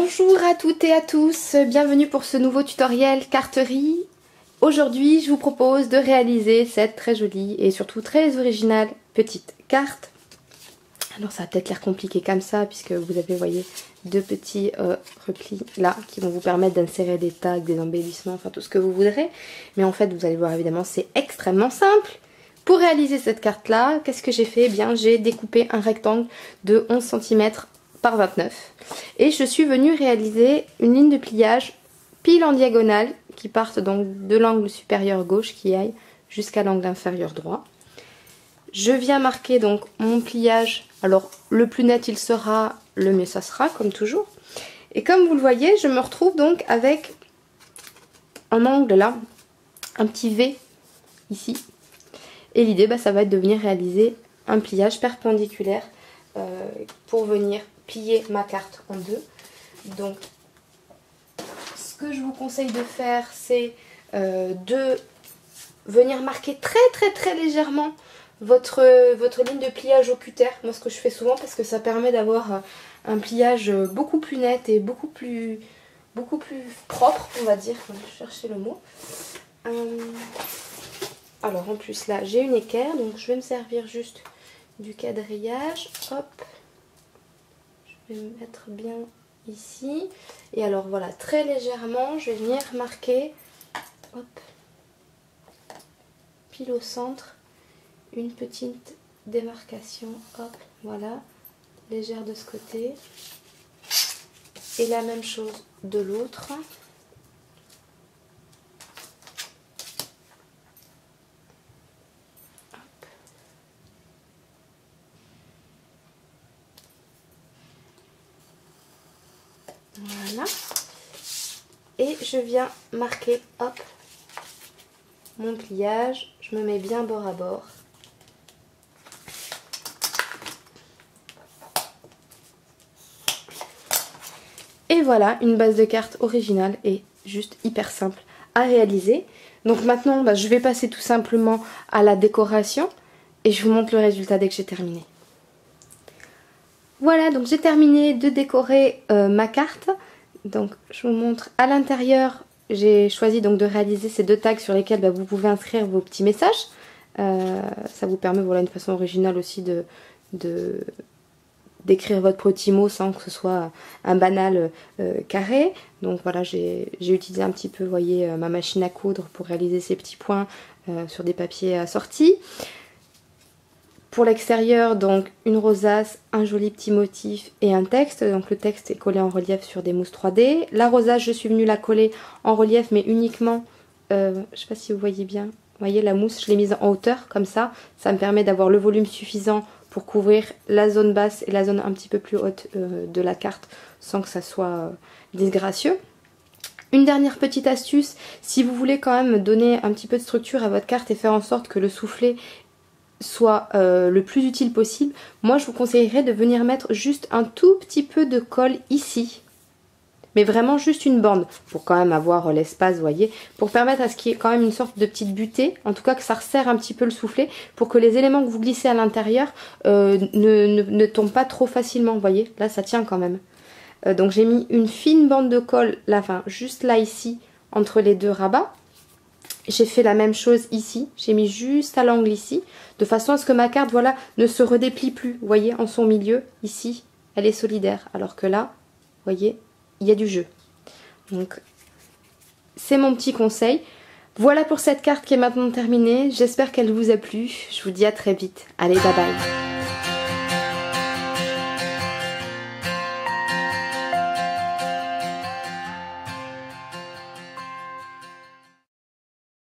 Bonjour à toutes et à tous, bienvenue pour ce nouveau tutoriel carterie. Aujourd'hui je vous propose de réaliser cette très jolie et surtout très originale petite carte. Alors ça va peut-être l'air compliqué comme ça puisque vous avez, voyez, deux petits replis là qui vont vous permettre d'insérer des tags, des embellissements, enfin tout ce que vous voudrez. Mais en fait vous allez voir évidemment c'est extrêmement simple. Pour réaliser cette carte là, qu'est-ce que j'ai fait? Eh bien j'ai découpé un rectangle de 11 cm par 29 et je suis venue réaliser une ligne de pliage pile en diagonale qui parte donc de l'angle supérieur gauche qui aille jusqu'à l'angle inférieur droit. Je viens marquer donc mon pliage, alors le plus net il sera, le mieux ça sera comme toujours. Et comme vous le voyez, je me retrouve donc avec un angle là, un petit V ici. Et l'idée ça va être de venir réaliser un pliage perpendiculaire pour venir plier ma carte en deux. Donc ce que je vous conseille de faire c'est de venir marquer très légèrement votre ligne de pliage au cutter. Moi ce que je fais souvent parce que ça permet d'avoir un pliage beaucoup plus net et beaucoup plus propre, on va dire. Je vais chercher le mot. Alors en plus là j'ai une équerre, donc je vais me servir juste du quadrillage. Hop, je vais me mettre bien ici. Et alors voilà, très légèrement je vais venir marquer, hop, pile au centre, une petite démarcation, hop, voilà, légère de ce côté. Et la même chose de l'autre. Voilà. Et je viens marquer, hop, mon pliage. Je me mets bien bord à bord. Et voilà, une base de carte originale et juste hyper simple à réaliser. Donc maintenant, je vais passer tout simplement à la décoration et je vous montre le résultat dès que j'ai terminé. Voilà, donc j'ai terminé de décorer ma carte. Donc je vous montre à l'intérieur, j'ai choisi donc de réaliser ces deux tags sur lesquels vous pouvez inscrire vos petits messages. Ça vous permet, voilà, une façon originale aussi d'écrire votre petit mot sans que ce soit un banal carré. Donc voilà, j'ai utilisé un petit peu, vous voyez, ma machine à coudre pour réaliser ces petits points sur des papiers assortis. Pour l'extérieur, donc une rosace, un joli petit motif et un texte. Donc le texte est collé en relief sur des mousses 3D. La rosace, je suis venue la coller en relief, mais uniquement, je ne sais pas si vous voyez bien, vous voyez la mousse, je l'ai mise en hauteur comme ça. Ça me permet d'avoir le volume suffisant pour couvrir la zone basse et la zone un petit peu plus haute de la carte sans que ça soit disgracieux. Une dernière petite astuce, si vous voulez quand même donner un petit peu de structure à votre carte et faire en sorte que le soufflet soit le plus utile possible, moi je vous conseillerais de venir mettre juste un tout petit peu de colle ici. Mais vraiment juste une bande, pour quand même avoir l'espace, vous voyez, pour permettre à ce qu'il y ait quand même une sorte de petite butée, en tout cas que ça resserre un petit peu le soufflet, pour que les éléments que vous glissez à l'intérieur ne tombent pas trop facilement, vous voyez, là ça tient quand même. Donc j'ai mis une fine bande de colle, là, enfin juste là ici, entre les deux rabats. J'ai fait la même chose ici, j'ai mis juste à l'angle ici, de façon à ce que ma carte, voilà, ne se redéplie plus, vous voyez, en son milieu, ici, elle est solidaire, alors que là, vous voyez, il y a du jeu. Donc, c'est mon petit conseil. Voilà pour cette carte qui est maintenant terminée, j'espère qu'elle vous a plu, je vous dis à très vite, allez, bye bye.